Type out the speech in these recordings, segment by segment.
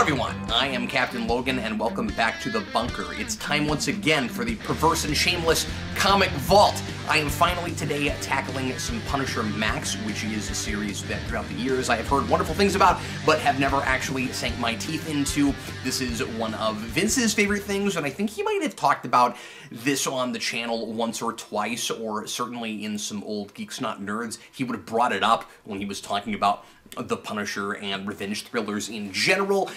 everyone, I am Captain Logan and welcome back to the bunker. It's time once again for the perverse and shameless comic vault. I am finally today tackling some Punisher Max, which is a series that throughout the years I have heard wonderful things about, but have never actually sank my teeth into. This is one of Vince's favorite things, and I think he might have talked about this on the channel once or twice, or certainly in some old Geeks Not Nerds. He would have brought it up when he was talking about the Punisher and revenge thrillers in general.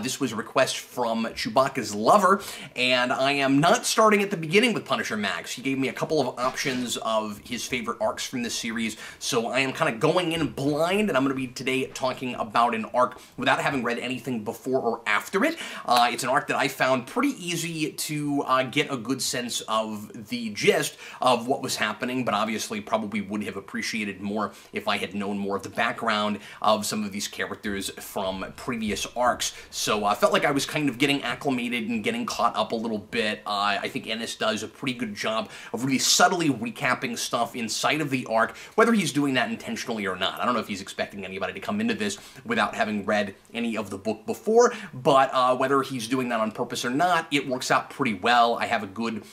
This was a request from Chewbacca's lover, and I am not starting at the beginning with Punisher Max. He gave me a couple of options of his favorite arcs from this series, so I am kind of going in blind, and I'm going to be today talking about an arc without having read anything before or after it. It's an arc that I found pretty easy to get a good sense of the gist of what was happening, but obviously probably would have appreciated more if I had known more of the background of some of these characters from previous arcs. So I felt like I was kind of getting acclimated and getting caught up a little bit. I think Ennis does a pretty good job of really subtly recapping stuff inside of the arc, whether he's doing that intentionally or not. I don't know if he's expecting anybody to come into this without having read any of the book before, but whether he's doing that on purpose or not, it works out pretty well. I have a good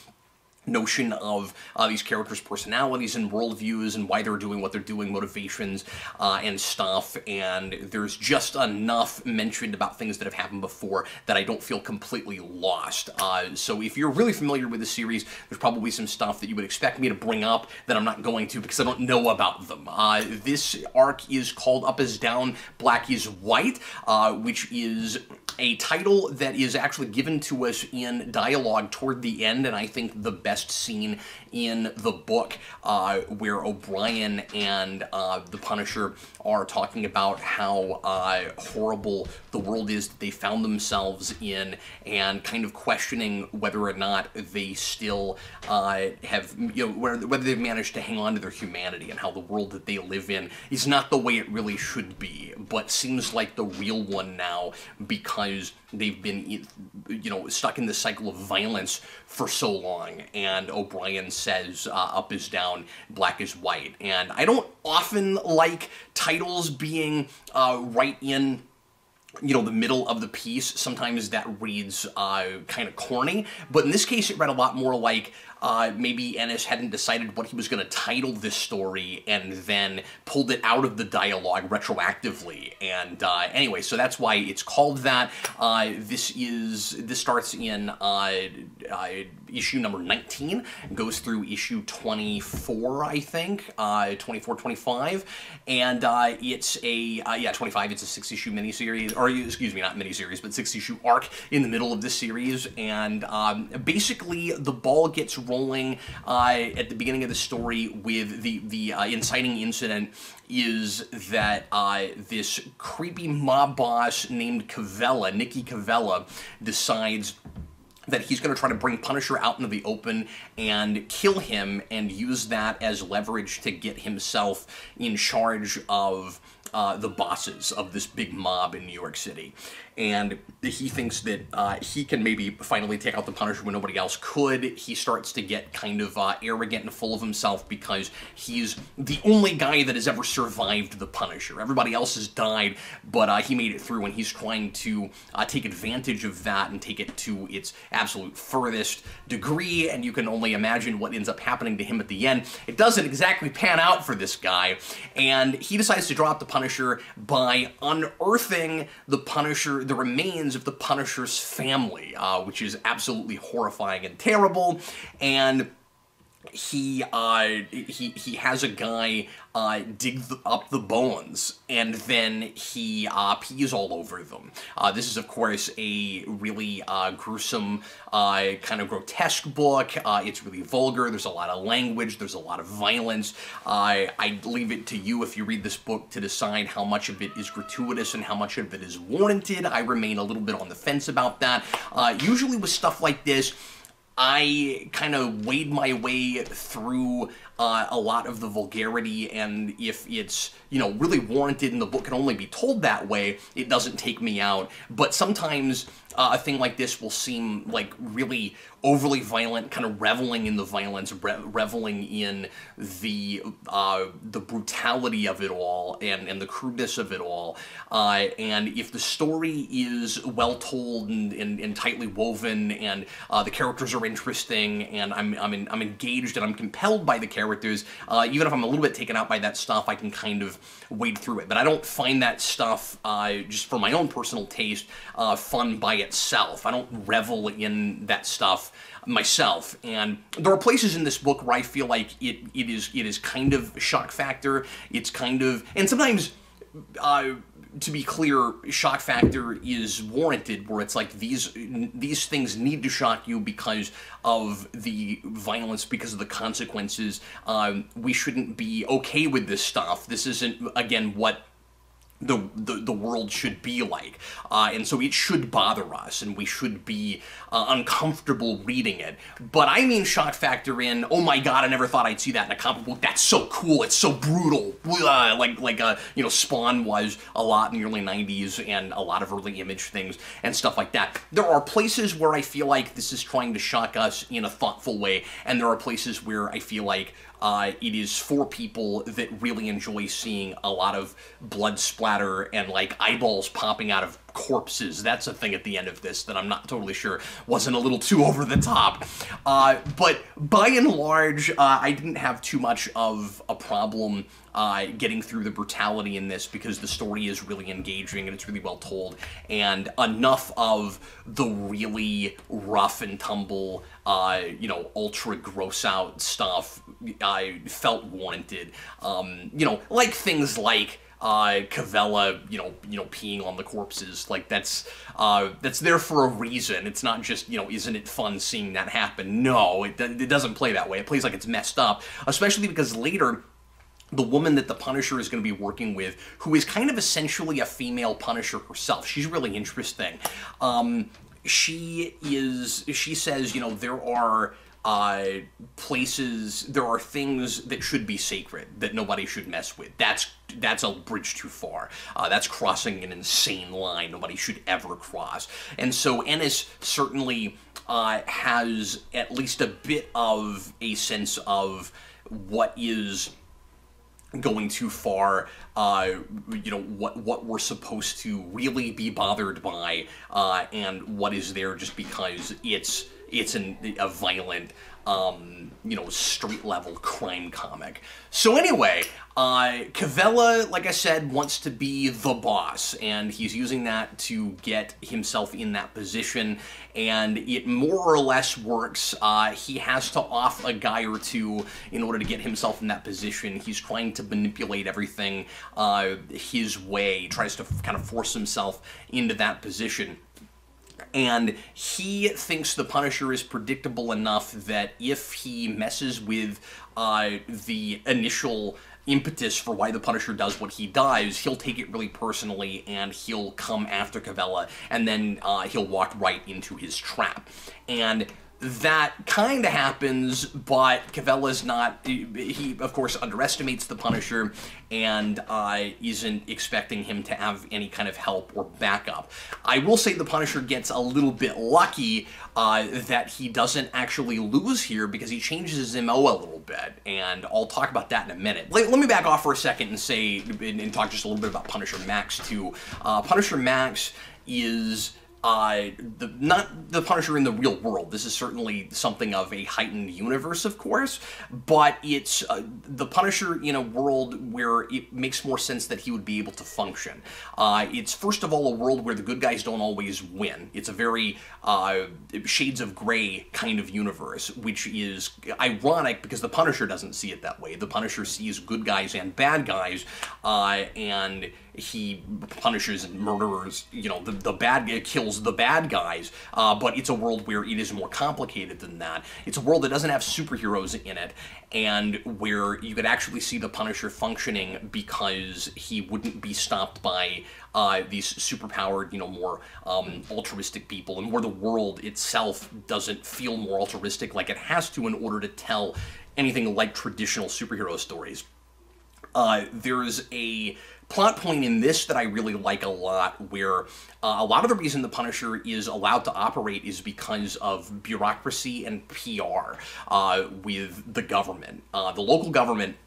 notion of these characters' personalities and worldviews and why they're doing what they're doing, motivations and stuff, and there's just enough mentioned about things that have happened before that I don't feel completely lost. So if you're really familiar with the series, there's probably some stuff that you would expect me to bring up that I'm not going to because I don't know about them. This arc is called Up is Down, Black is White, which is a title that is actually given to us in dialogue toward the end, and I think the best scene in the book, where O'Brien and the Punisher are talking about how horrible the world is that they found themselves in, and kind of questioning whether or not they still have, whether they've managed to hang on to their humanity, and how the world that they live in is not the way it really should be, but seems like the real one now because they've been, stuck in this cycle of violence for so long. And O'Brien says, up is down, black is white. And I don't often like titles being right in the middle of the piece. Sometimes that reads kind of corny, but in this case it read a lot more like maybe Ennis hadn't decided what he was going to title this story and then pulled it out of the dialogue retroactively. And anyway, so that's why it's called that. This starts in issue number 19, goes through issue 24, I think, 24, 25, and it's a 25. It's a 6-issue miniseries, or excuse me, not miniseries, but 6-issue arc in the middle of this series, and basically the ball gets rolling at the beginning of the story with the inciting incident is that this creepy mob boss named Cavella, Nikki Cavella, decides that he's going to try to bring Punisher out into the open and kill him and use that as leverage to get himself in charge of the bosses of this big mob in New York City. And he thinks that he can maybe finally take out the Punisher when nobody else could. He starts to get kind of arrogant and full of himself because he's the only guy that has ever survived the Punisher. Everybody else has died, but he made it through, and he's trying to take advantage of that and take it to its absolute furthest degree, and you can only imagine what ends up happening to him at the end. It doesn't exactly pan out for this guy, and he decides to draw out the Punisher by unearthing the remains of the Punisher's family, which is absolutely horrifying and terrible. And he has a guy dig up the bones, and then he pees all over them. This is, of course, a really gruesome, kind of grotesque book. It's really vulgar. There's a lot of language. There's a lot of violence. I leave it to you, if you read this book, to decide how much of it is gratuitous and how much of it is warranted. I remain a little bit on the fence about that. Usually with stuff like this, I kind of wade my way through a lot of the vulgarity, and if it's, you know, really warranted and the book can only be told that way, it doesn't take me out. But sometimes a thing like this will seem like really overly violent, kind of reveling in the violence, reveling in the brutality of it all, and the crudeness of it all. And if the story is well told and tightly woven, and the characters are interesting, and I'm engaged and I'm compelled by the characters, even if I'm a little bit taken out by that stuff, I can kind of wade through it. But I don't find that stuff, just for my own personal taste, fun by itself. I don't revel in that stuff myself. And there are places in this book where I feel like it is kind of shock factor. It's kind of, and sometimes, to be clear, shock factor is warranted, where it's like these things need to shock you because of the violence, because of the consequences. We shouldn't be okay with this stuff. This isn't, again, what the world should be like, and so it should bother us, and we should be uncomfortable reading it. But I mean shock factor in, oh my god, I never thought I'd see that in a comic book. That's so cool. It's so brutal. Like you know, Spawn was a lot in the early 90s, and a lot of early Image things and stuff like that. There are places where I feel like this is trying to shock us in a thoughtful way, and there are places where I feel like it is for people that really enjoy seeing a lot of blood splatter and like eyeballs popping out of corpses. That's a thing at the end of this that I'm not totally sure wasn't a little too over the top. But by and large, I didn't have too much of a problem getting through the brutality in this, because the story is really engaging and it's really well told, and enough of the really rough and tumble, you know, ultra gross out stuff I felt warranted. You know, like things like Cavella, you know, peeing on the corpses. Like that's there for a reason. It's not just, you know, isn't it fun seeing that happen? No, it doesn't play that way. It plays like it's messed up, especially because later, the woman that the Punisher is going to be working with, who is kind of essentially a female Punisher herself, she's really interesting. She says, you know, there are places, there are things that should be sacred that nobody should mess with. That's a bridge too far. That's crossing an insane line nobody should ever cross. And so Ennis certainly has at least a bit of a sense of what is going too far, you know, what we're supposed to really be bothered by, and what is there just because it's a violent, you know, street-level crime comic. So anyway, Cavella, like I said, wants to be the boss, and he's using that to get himself in that position, and it more or less works. He has to off a guy or two in order to get himself in that position. He's trying to manipulate everything his way. He tries to kind of force himself into that position. And he thinks the Punisher is predictable enough that if he messes with the initial impetus for why the Punisher does what he does, he'll take it really personally, and he'll come after Cavella, and then he'll walk right into his trap. And that kind of happens, but Cavella's not, he of course underestimates the Punisher and isn't expecting him to have any kind of help or backup. I will say the Punisher gets a little bit lucky that he doesn't actually lose here, because he changes his MO a little bit, and I'll talk about that in a minute. Let me back off for a second and say, and talk just a little bit about Punisher Max too. Punisher Max is not the Punisher in the real world. This is certainly something of a heightened universe, of course, but it's the Punisher in a world where it makes more sense that he would be able to function. It's, first of all, a world where the good guys don't always win. It's a very shades of gray kind of universe, which is ironic because the Punisher doesn't see it that way. The Punisher sees good guys and bad guys, and he punishes and murderers, you know, the bad guy kills the bad guys, but it's a world where it is more complicated than that. It's a world that doesn't have superheroes in it, and where you could actually see the Punisher functioning because he wouldn't be stopped by these superpowered, you know, more altruistic people, and where the world itself doesn't feel more altruistic like it has to in order to tell anything like traditional superhero stories. There's a plot point in this that I really like a lot, where a lot of the reason the Punisher is allowed to operate is because of bureaucracy and PR with the government. The local government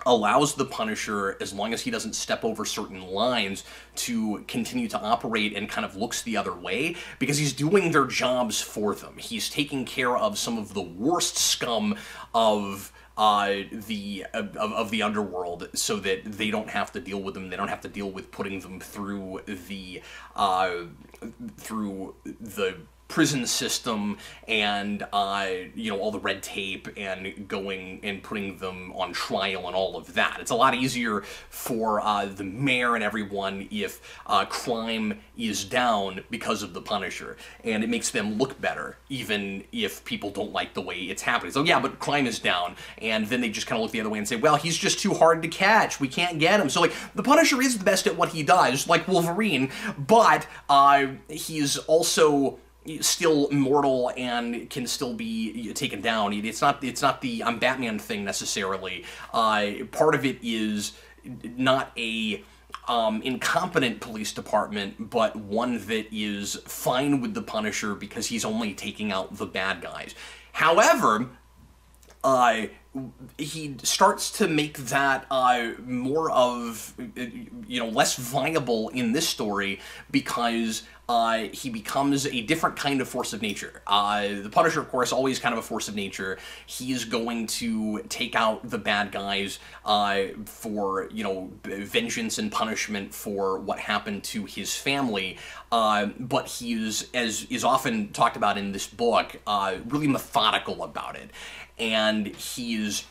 allows the Punisher, as long as he doesn't step over certain lines, to continue to operate and kind of looks the other way, because he's doing their jobs for them. He's taking care of some of the worst scum of the underworld, so that they don't have to deal with them. They don't have to deal with putting them through the prison system and you know, all the red tape and going and putting them on trial and all of that. It's a lot easier for the mayor and everyone if crime is down because of the Punisher, and it makes them look better even if people don't like the way it's happening. So yeah, but crime is down, and then they just kind of look the other way and say, well, he's just too hard to catch, we can't get him. So like, the Punisher is the best at what he does, like Wolverine, but he's also still mortal and can still be taken down. It's not the I'm Batman thing necessarily. Part of it is not a incompetent police department, but one that is fine with the Punisher because he's only taking out the bad guys. However, he starts to make that more of, you know, less viable in this story, because he becomes a different kind of force of nature. The Punisher, of course, always kind of a force of nature. He's going to take out the bad guys for, you know, vengeance and punishment for what happened to his family. But he's, as is often talked about in this book, really methodical about it. And he's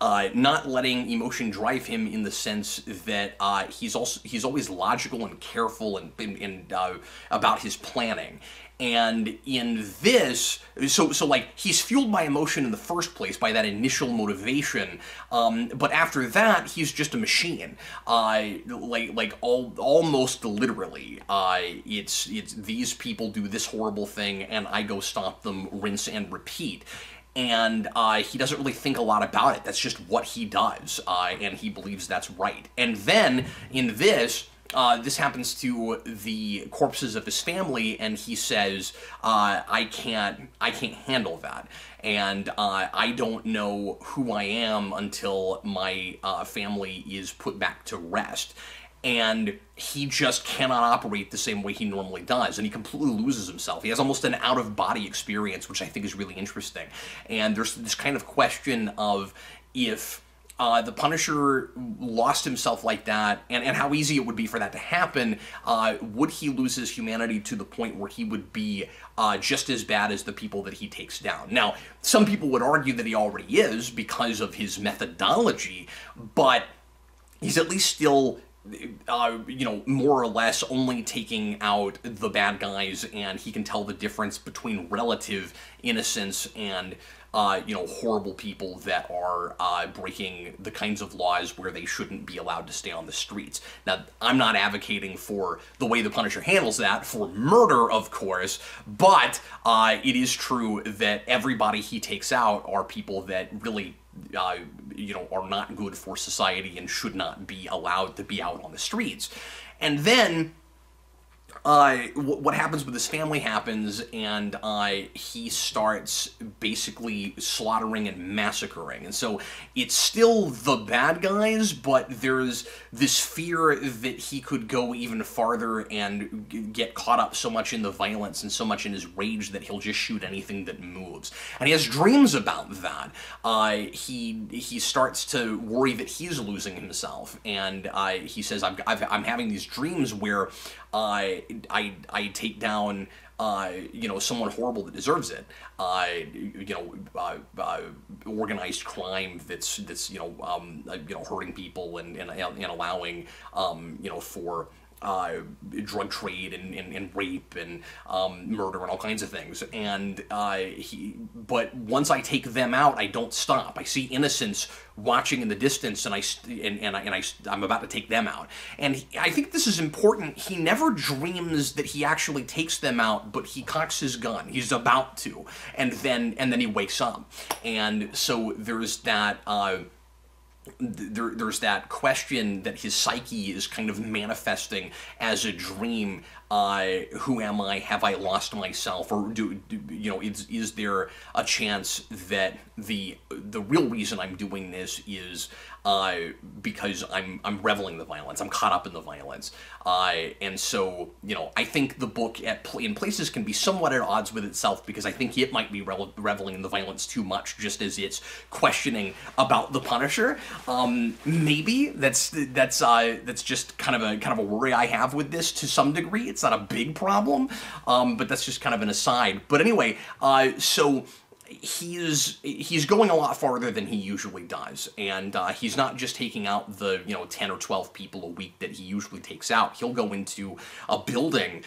not letting emotion drive him, in the sense that he's always logical and careful and about his planning. And in this, so like, he's fueled by emotion in the first place, by that initial motivation, but after that, he's just a machine. Almost literally, it's these people do this horrible thing, and I go stop them, rinse and repeat. And he doesn't really think a lot about it. That's just what he does, and he believes that's right. And then, in this, this happens to the corpses of his family, and he says, I can't handle that. And I don't know who I am until my family is put back to rest. And he just cannot operate the same way he normally does, and he completely loses himself. He has almost an out-of-body experience, which I think is really interesting. And there's this kind of question of if the Punisher lost himself like that, and how easy it would be for that to happen, would he lose his humanity to the point where he would be just as bad as the people that he takes down? Now, some people would argue that he already is because of his methodology, but he's at least still, you know, more or less only taking out the bad guys, and he can tell the difference between relative innocence and, you know, horrible people that are breaking the kinds of laws where they shouldn't be allowed to stay on the streets. Now, I'm not advocating for the way the Punisher handles that, for murder, of course, but it is true that everybody he takes out are people that really, you know, are not good for society and should not be allowed to be out on the streets. And then what happens with his family happens, and he starts basically slaughtering and massacring. And so it's still the bad guys, but there's this fear that he could go even farther and get caught up so much in the violence and so much in his rage that he'll just shoot anything that moves. And he has dreams about that. He starts to worry that he's losing himself, and he says, I'm having these dreams where I take down, you know, someone horrible that deserves it. You know, organized crime that's you know, hurting people and allowing, you know, for drug trade and rape and murder and all kinds of things. And but once I take them out, I don't stop. I see innocents watching in the distance, and I'm about to take them out. And I think this is important. He never dreams that he actually takes them out, but he cocks his gun. He's about to, and then he wakes up. And so there's that. There's that question that his psyche is kind of manifesting as a dream. Who am I? Have I lost myself? Or is there a chance that the real reason I'm doing this is because I'm reveling in the violence. I'm caught up in the violence. And so, I think the book in places can be somewhat at odds with itself, because I think it might be reveling in the violence too much, just as it's questioning about the Punisher. Maybe that's just kind of a worry I have with this to some degree. It's not a big problem, but that's just kind of an aside. But anyway, so he's going a lot farther than he usually does, and he's not just taking out the 10 or 12 people a week that he usually takes out. He'll go into a building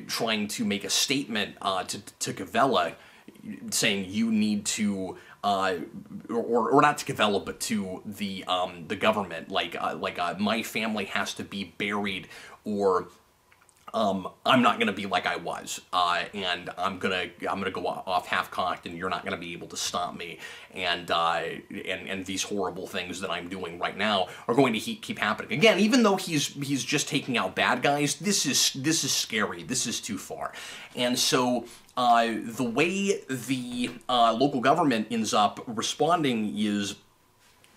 trying to make a statement to Gavella, saying you need to or not to Gavella, but to the government, like my family has to be buried, or I'm not gonna be like I was, and I'm gonna go off half-cocked, and you're not gonna be able to stop me, and these horrible things that I'm doing right now are going to keep happening again. Even though he's just taking out bad guys, this is scary. This is too far, and so. The way the local government ends up responding is,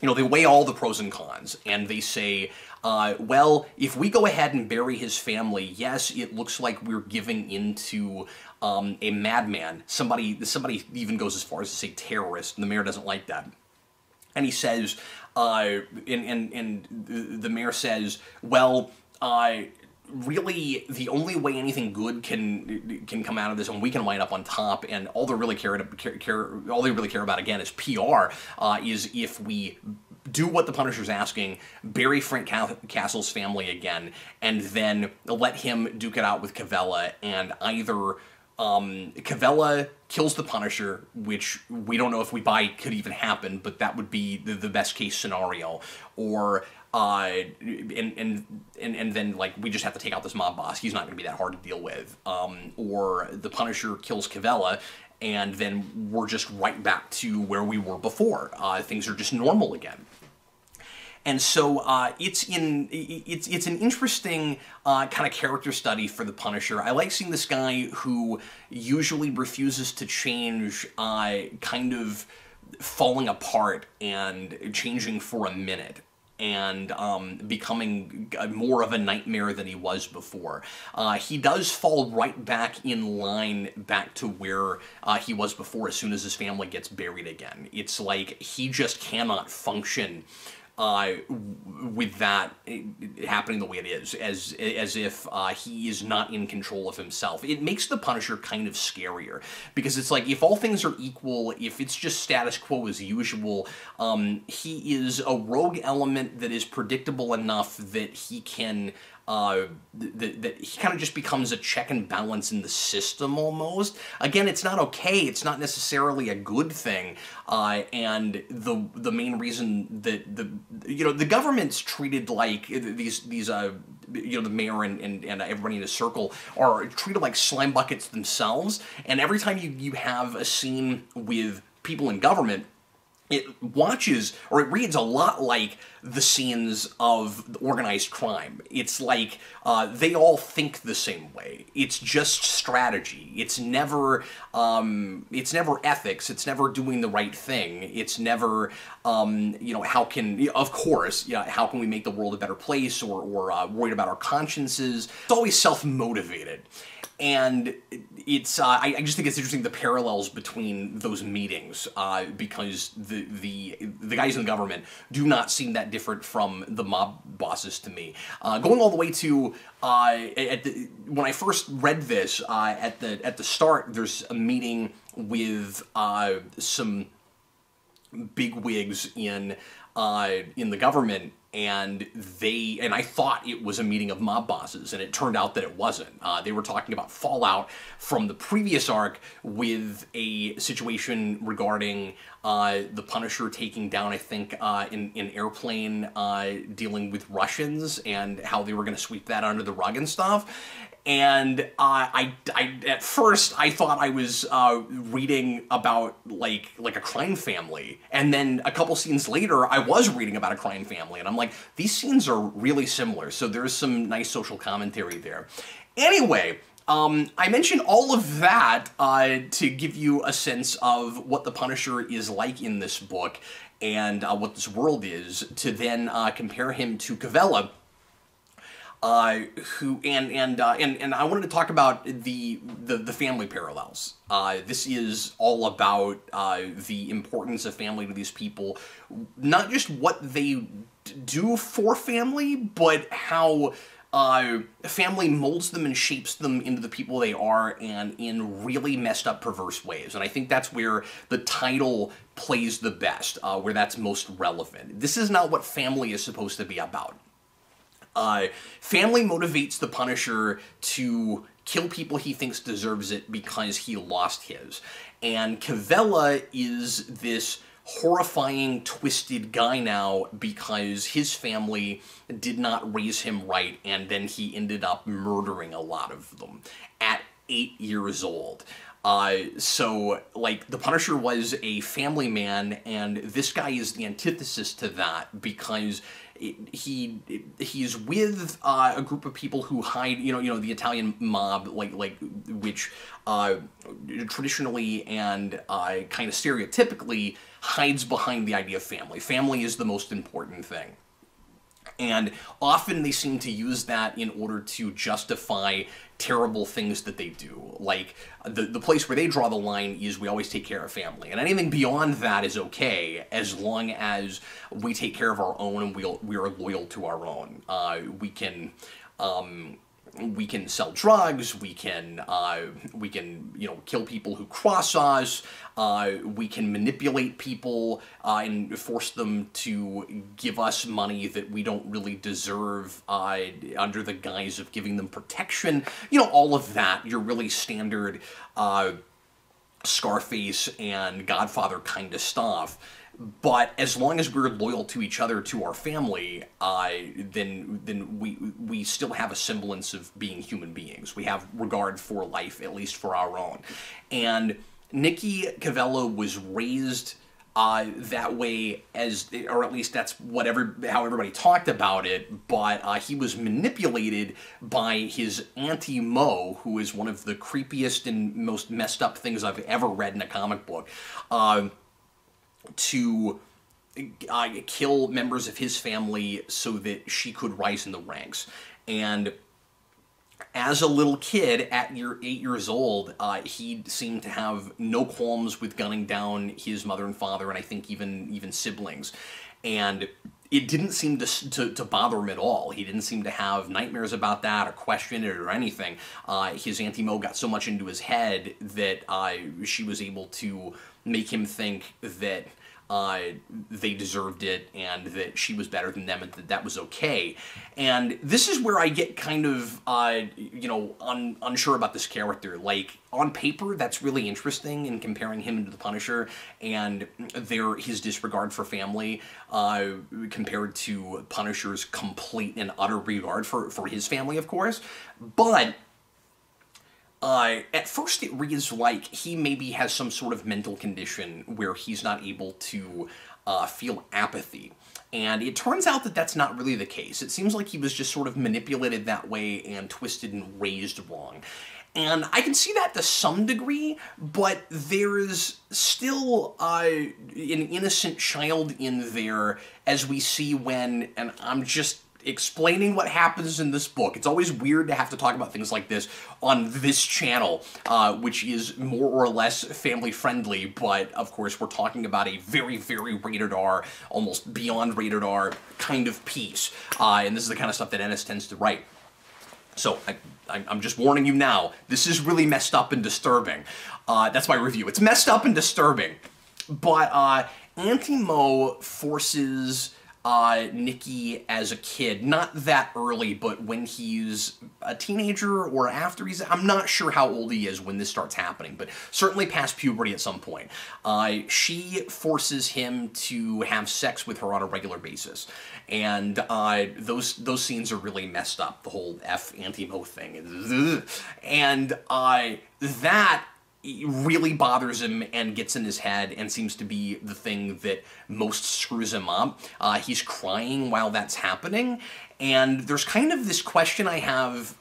they weigh all the pros and cons, and they say, well, if we go ahead and bury his family, yes, it looks like we're giving into a madman. Somebody even goes as far as to say terrorist, and the mayor doesn't like that. And he says, and the mayor says, well, really, the only way anything good can come out of this, and we can wind up on top, and all they really care about again is PR, is if we do what the Punisher's asking, bury Frank Castle's family again, and then let him duke it out with Gavella, and either Gavella kills the Punisher, which we don't know if we buy could even happen, but that would be the best case scenario, or and then we just have to take out this mob boss. He's not going to be that hard to deal with. Or the Punisher kills Gavella, and then we're just right back to where we were before. Things are just normal again. And so it's an interesting kind of character study for the Punisher. I like seeing this guy who usually refuses to change, kind of falling apart and changing for a minute, and becoming more of a nightmare than he was before. He does fall right back in line, back to where he was before as soon as his family gets buried again. It's like he just cannot function with that happening the way it is, as if he is not in control of himself. It makes the Punisher kind of scarier, because it's like, if all things are equal, if it's just status quo as usual, he is a rogue element that is predictable enough that he can that he kind of just becomes a check and balance in the system almost. Again, it's not okay. It's not necessarily a good thing. And the main reason that the government's treated like these the mayor and everybody in his circle are treated like slime buckets themselves. And every time you have a scene with people in government, it reads a lot like the scenes of organized crime. It's like they all think the same way. It's just strategy. It's never ethics. It's never doing the right thing. It's never how can we make the world a better place, or worried about our consciences. It's always self-motivated. And it's I just think it's interesting, the parallels between those meetings, because the guys in the government do not seem that different from the mob bosses to me. Going all the way to when I first read this, at the start, there's a meeting with some bigwigs in the government, and I thought it was a meeting of mob bosses, and it turned out that it wasn't. They were talking about fallout from the previous arc with a situation regarding the Punisher taking down, I think, an airplane dealing with Russians, and how they were going to sweep that under the rug and stuff. And at first I thought I was reading about like a crime family, and then a couple scenes later I was reading about a crime family, and I'm like, these scenes are really similar, so there's some nice social commentary there. Anyway, I mentioned all of that to give you a sense of what the Punisher is like in this book, and what this world is, to then compare him to Cavella, who and I wanted to talk about the family parallels. This is all about the importance of family to these people, not just what they do for family, but how family molds them and shapes them into the people they are, and in really messed up, perverse ways. And I think that's where the title plays the best, where that's most relevant. This is not what family is supposed to be about. Family motivates the Punisher to kill people he thinks deserves it because he lost his. And Cavella is this horrifying, twisted guy now because his family did not raise him right, and then he ended up murdering a lot of them at 8 years old. So, like, the Punisher was a family man, and this guy is the antithesis to that, because he's with a group of people who hide, you know, the Italian mob, which traditionally and kind of stereotypically hides behind the idea of family. Family is the most important thing. And often they seem to use that in order to justify terrible things that they do. Like, the place where they draw the line is we always take care of family. And anything beyond that is okay, as long as we take care of our own and we are loyal to our own. We can sell drugs, we can you know, kill people who cross us, we can manipulate people and force them to give us money that we don't really deserve under the guise of giving them protection. You know, all of that, your really standard Scarface and Godfather kind of stuff. But as long as we're loyal to each other, to our family, then we still have a semblance of being human beings. We have regard for life, at least for our own. And Nicky Cavella was raised that way, or at least that's what how everybody talked about it. But he was manipulated by his Auntie Mo, who is one of the creepiest and most messed up things I've ever read in a comic book, to kill members of his family so that she could rise in the ranks. And as a little kid, at 8 years old, he seemed to have no qualms with gunning down his mother and father, and I think even siblings. And it didn't seem to bother him at all. He didn't seem to have nightmares about that or question it or anything. His Auntie Mo got so much into his head that she was able to make him think that they deserved it and that she was better than them and that was okay. And this is where I get kind of, you know, unsure about this character. Like, on paper, that's really interesting in comparing him to the Punisher and his disregard for family compared to Punisher's complete and utter regard for his family, of course. But at first it reads like he maybe has some sort of mental condition where he's not able to feel apathy. And it turns out that that's not really the case. It seems like he was just sort of manipulated that way and twisted and raised wrong. And I can see that to some degree, but there's still an innocent child in there, as we see when, and I'm just explaining what happens in this book. It's always weird to have to talk about things like this on this channel, which is more or less family friendly, but of course we're talking about a very, very rated R, almost beyond rated R kind of piece. And this is the kind of stuff that Ennis tends to write. So I'm just warning you now, this is really messed up and disturbing. That's my review. It's messed up and disturbing. But Auntie Mo forces Nikki as a kid. Not that early, but when he's a teenager or after I'm not sure how old he is when this starts happening, but certainly past puberty at some point. She forces him to have sex with her on a regular basis. And those scenes are really messed up. The whole F Antimo thing. And that really bothers him and gets in his head and seems to be the thing that most screws him up. He's crying while that's happening, and there's kind of this question I have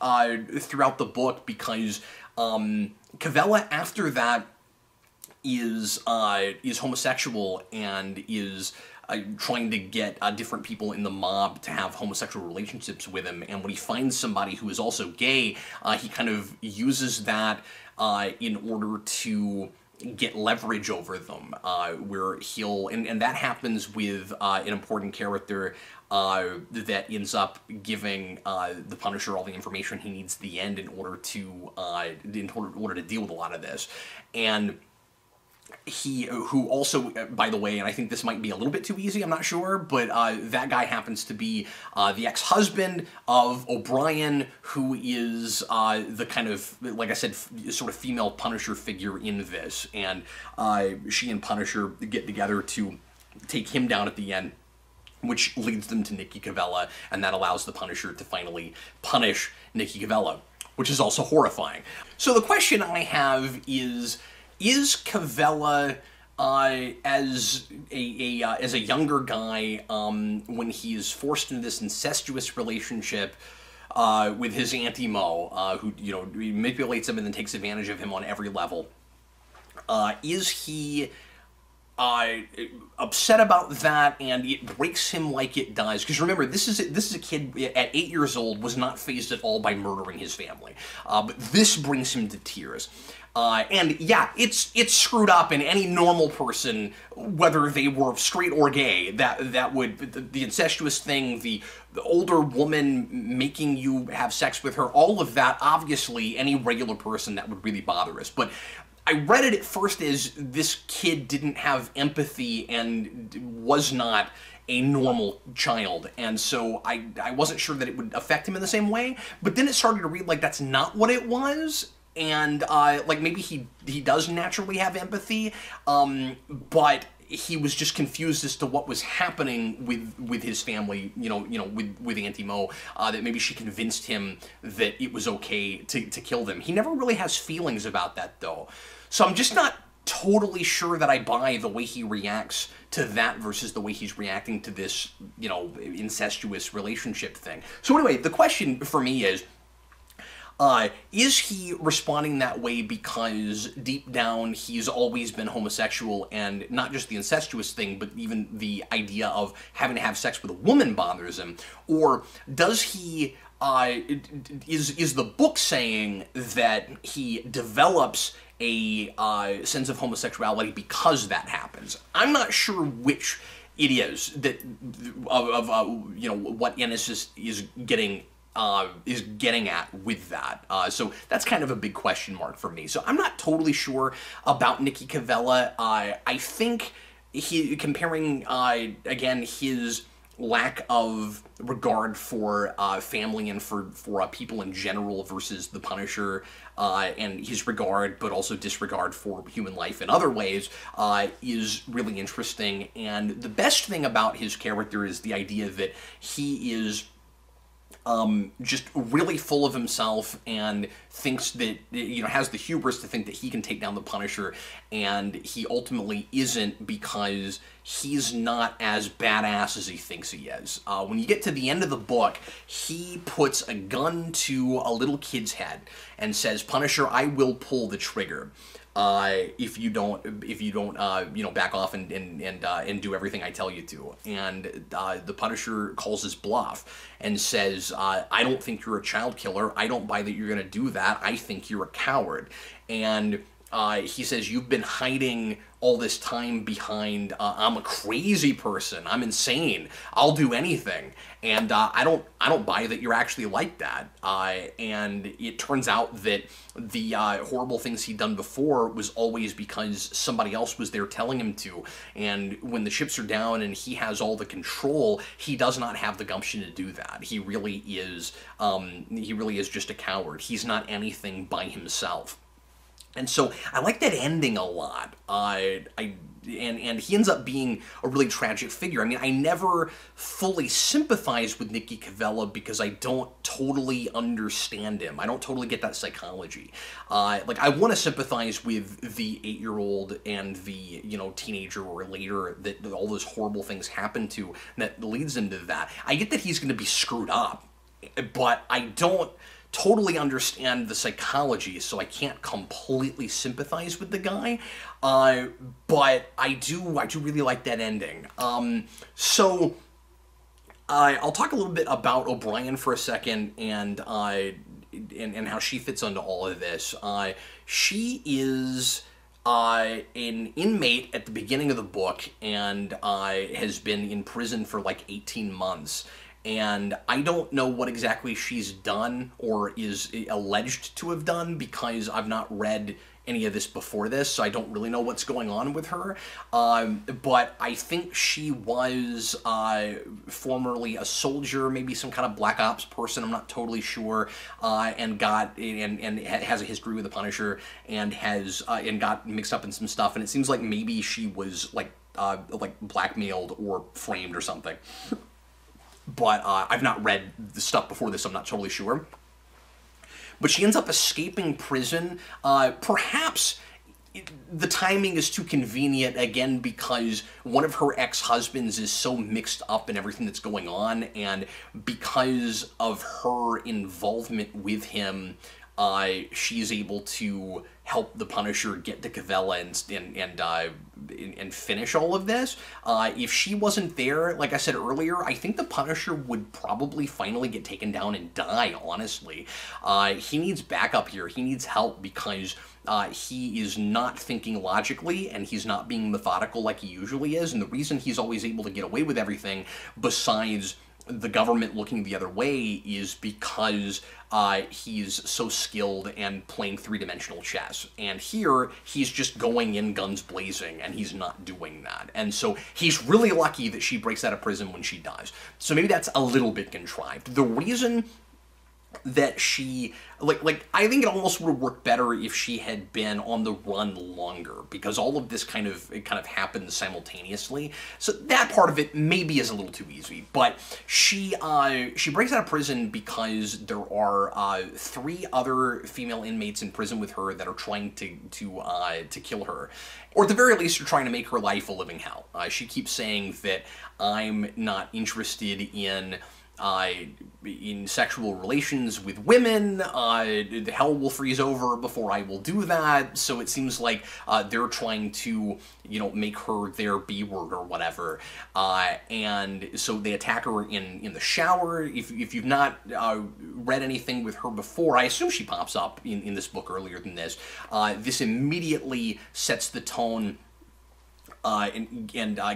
throughout the book, because Cavella after that is homosexual and is trying to get different people in the mob to have homosexual relationships with him, and when he finds somebody who is also gay, he kind of uses that in order to get leverage over them, where he'll, and that happens with an important character that ends up giving the Punisher all the information he needs at the end in order to deal with a lot of this. And who also, by the way, and I think this might be a little bit too easy, I'm not sure, but that guy happens to be the ex-husband of O'Brien, who is the kind of, like I said, sort of female Punisher figure in this, and she and Punisher get together to take him down at the end, which leads them to Nikki Cavella, and that allows the Punisher to finally punish Nikki Cavella, which is also horrifying. So the question I have is Cavella as a younger guy, when he's forced into this incestuous relationship with his Auntie Mo, who manipulates him and then takes advantage of him on every level, is he upset about that, and it breaks him like it does? Because remember, this is a kid at 8 years old, was not fazed at all by murdering his family, but this brings him to tears. And yeah, it's screwed up, and any normal person, whether they were straight or gay, that would, the incestuous thing, the older woman making you have sex with her, all of that, obviously, any regular person, that would really bother us. But I read it at first as this kid didn't have empathy and was not a normal child, and so I wasn't sure that it would affect him in the same way, but then it started to read like that's not what it was. And, like, maybe he does naturally have empathy, but he was just confused as to what was happening with his family, with Auntie Mo, that maybe she convinced him that it was okay to kill them. He never really has feelings about that, though. So I'm just not totally sure that I buy the way he reacts to that versus the way he's reacting to this, incestuous relationship thing. So anyway, the question for me is he responding that way because deep down he's always been homosexual, and not just the incestuous thing, but even the idea of having to have sex with a woman bothers him? Or does he, is the book saying that he develops a sense of homosexuality because that happens? I'm not sure which it is that, what Ennis is getting at with that. So that's kind of a big question mark for me. So I'm not totally sure about Nikki Cavella. I think comparing, again, his lack of regard for family and for people in general versus the Punisher, and his regard but also disregard for human life in other ways, is really interesting. And the best thing about his character is the idea that he is just really full of himself and thinks that, has the hubris to think that he can take down the Punisher, and he ultimately isn't, because he's not as badass as he thinks he is. When you get to the end of the book, he puts a gun to a little kid's head and says, "Punisher, I will pull the trigger if you don't back off and do everything I tell you to." And the Punisher calls his bluff and says, "I don't think you're a child killer. I don't buy that you're going to do that. I think you're a coward." And he says, "You've been hiding all this time behind, I'm a crazy person, I'm insane, I'll do anything. And I don't buy that you're actually like that. And it turns out that the horrible things he'd done before was always because somebody else was there telling him to. And when the chips are down and he has all the control, he does not have the gumption to do that. He really is just a coward. He's not anything by himself. And so I like that ending a lot. And he ends up being a really tragic figure. I mean, I never fully sympathize with Nikki Cavella because I don't totally understand him. I don't totally get that psychology. Like, I want to sympathize with the 8-year-old and the, teenager or later that all those horrible things happen to that leads him to that. I get that he's going to be screwed up, but I don't totally understand the psychology, so I can't completely sympathize with the guy, but I do really like that ending. So I'll talk a little bit about O'Brien for a second and how she fits into all of this. She is an inmate at the beginning of the book and has been in prison for like 18 months. And I don't know what exactly she's done or is alleged to have done because I've not read any of this before this, so I don't really know what's going on with her. But I think she was formerly a soldier, maybe some kind of black ops person, I'm not totally sure, and has a history with the Punisher and got mixed up in some stuff, and it seems like maybe she was like blackmailed or framed or something. But I've not read the stuff before this, so I'm not totally sure. But she ends up escaping prison. Perhaps the timing is too convenient, again, because one of her ex-husbands is so mixed up in everything that's going on, and because of her involvement with him, she's able to help the Punisher get to Cavella and finish all of this. If she wasn't there, like I said earlier, I think the Punisher would probably finally get taken down and die, honestly. He needs backup here. He needs help because he is not thinking logically and he's not being methodical like he usually is. And the reason he's always able to get away with everything, besides the government looking the other way, is because he's so skilled and playing three-dimensional chess. And here, he's just going in guns blazing, and he's not doing that. And so he's really lucky that she breaks out of prison when she does. So maybe that's a little bit contrived. The reason that she, I think it almost would have worked better if she had been on the run longer, because all of this kind of happens simultaneously. So that part of it maybe is a little too easy. But she breaks out of prison because there are 3 other female inmates in prison with her that are trying to kill her, or at the very least are trying to make her life a living hell. She keeps saying that I'm not interested in sexual relations with women, the hell will freeze over before I will do that, so it seems like they're trying to, make her their B-word or whatever, and so they attack her in the shower. If you've not read anything with her before, I assume she pops up in this book earlier than this. This immediately sets the tone and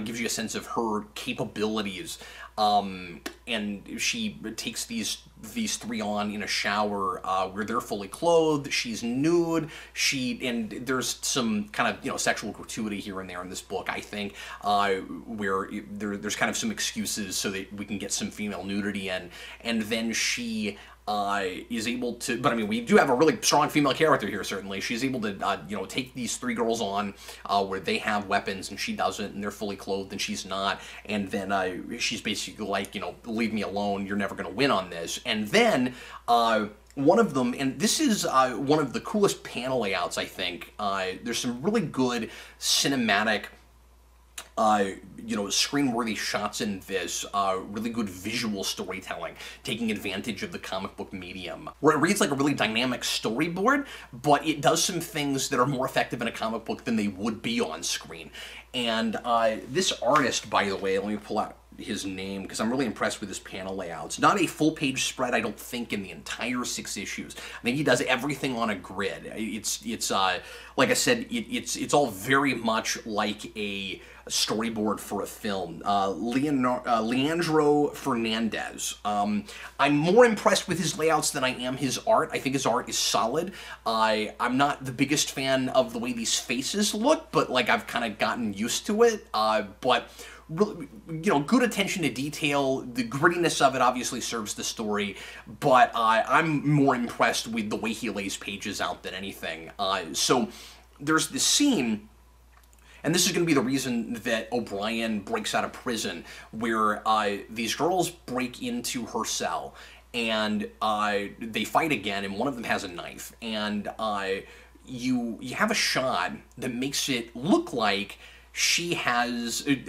gives you a sense of her capabilities. And she takes these 3 on in a shower where they're fully clothed. She's nude. And there's some kind of sexual gratuity here and there in this book, I think, where there's kind of some excuses so that we can get some female nudity in. And then she is able to, but I mean, we do have a really strong female character here, certainly. She's able to, take these 3 girls on where they have weapons and she doesn't, and they're fully clothed and she's not, and then she's basically like, leave me alone, you're never going to win on this. And then one of them, and this is one of the coolest panel layouts, I think. There's some really good cinematic screen-worthy shots in this, really good visual storytelling, taking advantage of the comic book medium, where it reads like a really dynamic storyboard, but it does some things that are more effective in a comic book than they would be on screen. And this artist, by the way, let me pull out his name, because I'm really impressed with his panel layouts. Not a full-page spread, I don't think, in the entire 6 issues. I think he does everything on a grid. It's like I said, it's all very much like a storyboard for a film. Leandro Fernandez. I'm more impressed with his layouts than I am his art. I think his art is solid. I'm not the biggest fan of the way these faces look, but like I've kind of gotten used to it. But really, you know, good attention to detail. The grittiness of it obviously serves the story, but I'm more impressed with the way he lays pages out than anything. So there's this scene, and this is going to be the reason that O'Brien breaks out of prison, where these girls break into her cell, and they fight again, and one of them has a knife, and you have a shot that makes it look like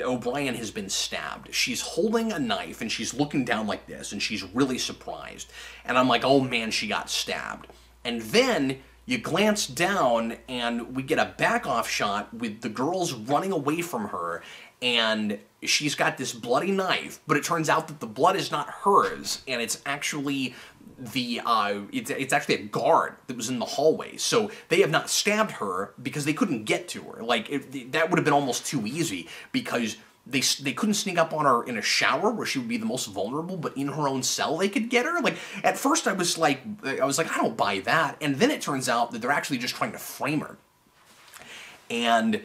O'Brien has been stabbed. She's holding a knife, and she's looking down like this, and she's really surprised. And I'm like, oh man, she got stabbed. And then you glance down, and we get a back-off shot with the girls running away from her, and she's got this bloody knife, but it turns out that the blood is not hers, and it's actually it's actually a guard that was in the hallway. So they have not stabbed her because they couldn't get to her. Like, that would have been almost too easy, because they couldn't sneak up on her in a shower where she would be the most vulnerable, but in her own cell they could get her. Like, at first I was like, I don't buy that. And then it turns out that they're actually just trying to frame her. And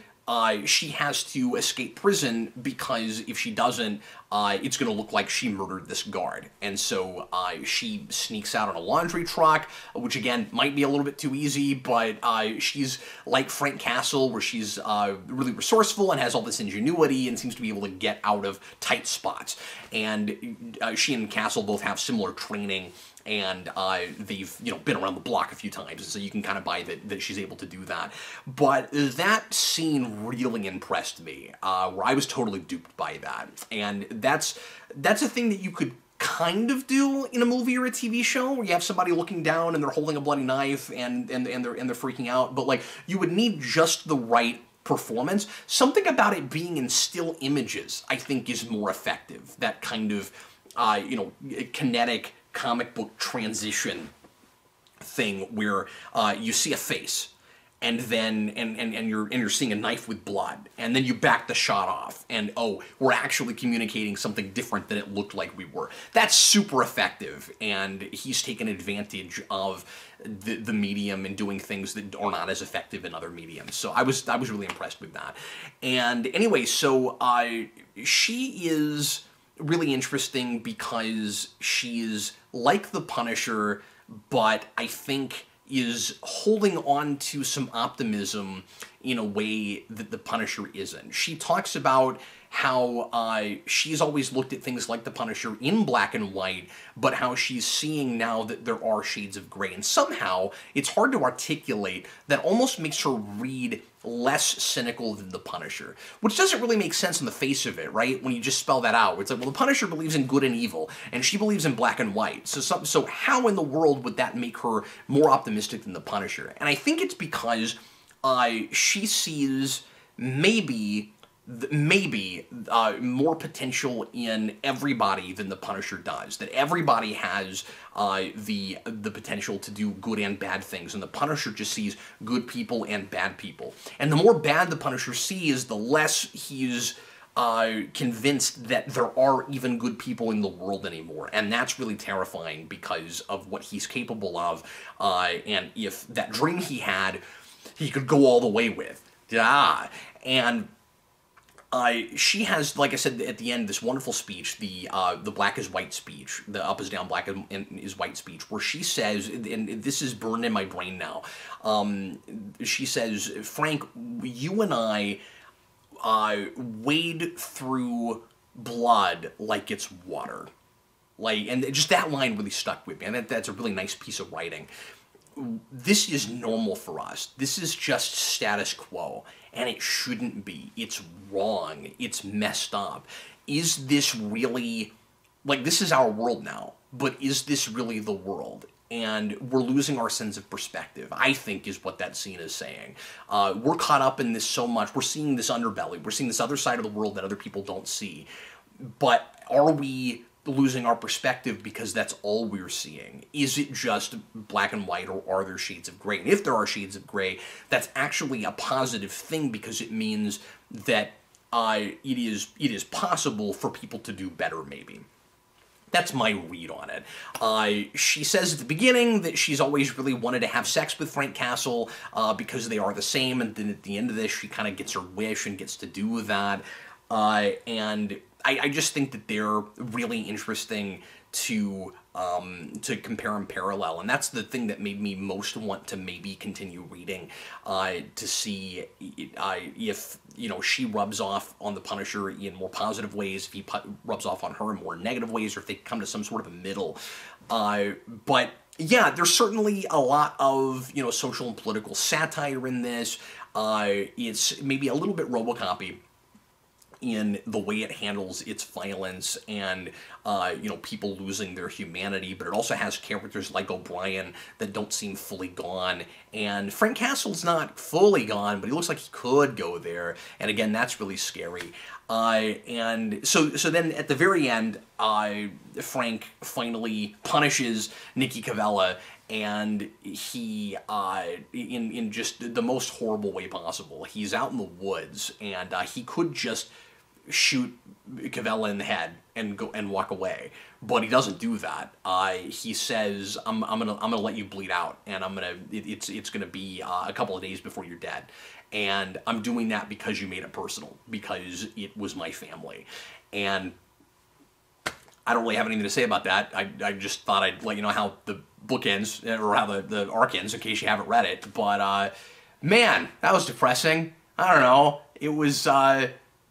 she has to escape prison, because if she doesn't, it's going to look like she murdered this guard. And so she sneaks out on a laundry truck, which again might be a little bit too easy, but she's like Frank Castle, where she's really resourceful and has all this ingenuity and seems to be able to get out of tight spots. And she and Castle both have similar training, and they've, you know, been around the block a few times, so you can kind of buy that she's able to do that. But that scene really impressed me, where I was totally duped by that. And that's a thing that you could kind of do in a movie or a TV show, where you have somebody looking down and they're holding a bloody knife and they're freaking out. But like, you would need just the right performance. Something about it being in still images, I think, is more effective. That kind of you know, kinetic comic book transition thing, where you see a face, and then and you're seeing a knife with blood, and then you back the shot off, and oh, we're actually communicating something different than it looked like we were. That's super effective, and he's taken advantage of the medium and doing things that are not as effective in other mediums. So I was really impressed with that. And anyway, so she is really interesting because she's like the Punisher, but I think is holding on to some optimism in a way that the Punisher isn't. She talks about how she's always looked at things like the Punisher in black and white, but how she's seeing now that there are shades of gray. And somehow, it's hard to articulate, that almost makes her read less cynical than the Punisher, which doesn't really make sense on the face of it, right? When you just spell that out. It's like, well, the Punisher believes in good and evil, and she believes in black and white. So how in the world would that make her more optimistic than the Punisher? And I think it's because she sees maybe more potential in everybody than the Punisher does. That everybody has the potential to do good and bad things, and the Punisher just sees good people and bad people. And the more bad the Punisher sees, the less he's convinced that there are even good people in the world anymore. And that's really terrifying because of what he's capable of, and if that dream he had, he could go all the way with. And she has, like I said at the end, this wonderful speech, the black is white speech, the up is down, black is white speech, where she says, and this is burned in my brain now, she says, Frank, you and I wade through blood like it's water. Like, and just that line really stuck with me, and that's a really nice piece of writing. This is normal for us. This is just status quo, and it shouldn't be. It's wrong. It's messed up. Is this really, like, this is our world now, but is this really the world? And we're losing our sense of perspective, I think, is what that scene is saying. We're caught up in this so much. We're seeing this underbelly. We're seeing this other side of the world that other people don't see. but are we losing our perspective because that's all we're seeing? Is it just black and white, or are there shades of gray? And if there are shades of gray, that's actually a positive thing, because it means that it is possible for people to do better, maybe. That's my read on it. She says at the beginning that she's always really wanted to have sex with Frank Castle because they are the same, and then at the end of this, she kind of gets her wish and gets to do that. And I just think that they're really interesting to compare and parallel, and that's the thing that made me most want to maybe continue reading, to see if, you know, she rubs off on the Punisher in more positive ways, if he rubs off on her in more negative ways, or if they come to some sort of a middle. But yeah, there's certainly a lot of, you know, social and political satire in this. It's maybe a little bit RoboCop-y in the way it handles its violence and, you know, people losing their humanity, but it also has characters like O'Brien that don't seem fully gone, and Frank Castle's not fully gone, but he looks like he could go there, and again, that's really scary. And so then at the very end, Frank finally punishes Nikki Cavella, and he, in just the most horrible way possible. He's out in the woods, and he could just shoot Cavella in the head and go and walk away, but he doesn't do that. He says, "I'm gonna let you bleed out, and it's gonna be a couple of days before you're dead, and I'm doing that because you made it personal, because it was my family." And I don't really have anything to say about that. I just thought I'd let you know how the book ends, or how the arc ends, in case you haven't read it. But man, that was depressing. I don't know. It was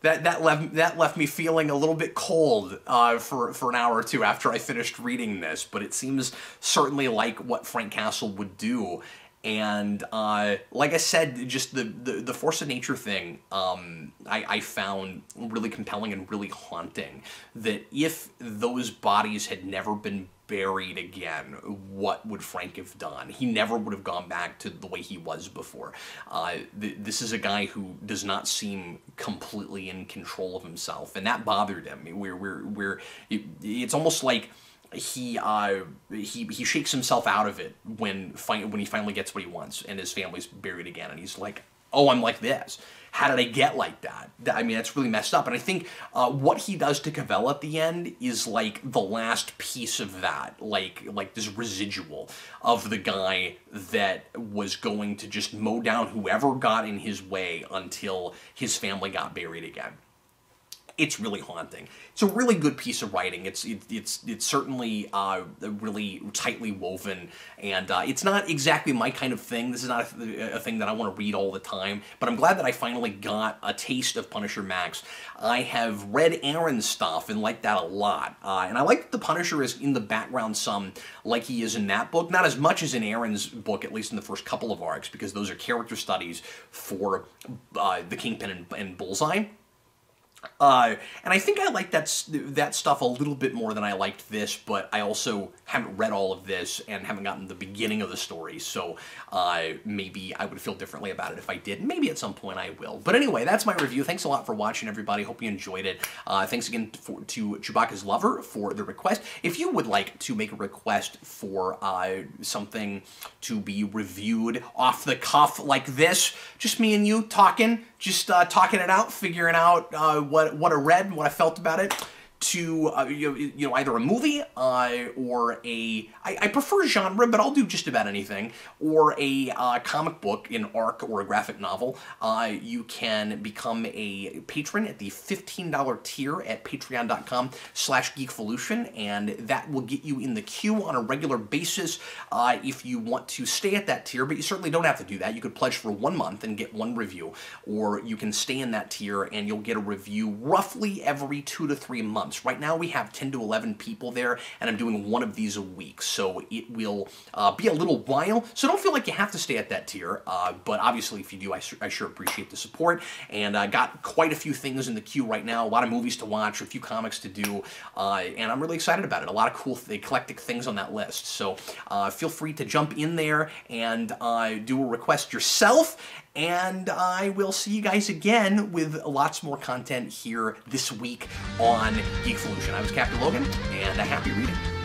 that left me feeling a little bit cold for an hour or two after I finished reading this. But it seems certainly like what Frank Castle would do. And like I said, just the force of nature thing, I found really compelling and really haunting. That if those bodies had never been buried again, what would Frank have done? He never would have gone back to the way he was before. This is a guy who does not seem completely in control of himself, and that bothered him. It's almost like he shakes himself out of it when he finally gets what he wants and his family's buried again, and he's like, "Oh, I'm like this. How did I get like that?" I mean, that's really messed up. And I think what he does to Cavella at the end is like the last piece of that, like this residual of the guy that was going to just mow down whoever got in his way until his family got buried again. It's really haunting. It's a really good piece of writing. It's certainly really tightly woven, and it's not exactly my kind of thing. This is not a thing that I want to read all the time, but I'm glad that I finally got a taste of Punisher Max. I have read Aaron's stuff and liked that a lot, and I like that the Punisher is in the background some, like he is in that book. Not as much as in Aaron's book, at least in the first couple of arcs, because those are character studies for the Kingpin and Bullseye. And I think I like that stuff a little bit more than I liked this, but I also haven't read all of this and haven't gotten the beginning of the story, so maybe I would feel differently about it if I did. Maybe at some point I will. But anyway, that's my review. Thanks a lot for watching, everybody. Hope you enjoyed it. Thanks again to Chewbacca's Lover for the request. If you would like to make a request for something to be reviewed off the cuff like this, just me and you talking, just talking it out, figuring out what I read and what I felt about it, to you know, either a movie or I prefer genre, but I'll do just about anything, or a comic book, an arc, or a graphic novel. You can become a patron at the $15 tier at patreon.com/Geekvolution, and that will get you in the queue on a regular basis if you want to stay at that tier, but you certainly don't have to do that. You could pledge for 1 month and get 1 review, or you can stay in that tier and you'll get a review roughly every 2 to 3 months. Right now we have 10 to 11 people there, and I'm doing 1 of these a week, so it will be a little while, so don't feel like you have to stay at that tier, but obviously if you do, I sure appreciate the support, and I got quite a few things in the queue right now, a lot of movies to watch, a few comics to do, and I'm really excited about it. A lot of cool, eclectic things on that list, so feel free to jump in there and do a request yourself, and I will see you guys again with lots more content here this week on Geekvolution. I was Captain Logan, and a happy reading.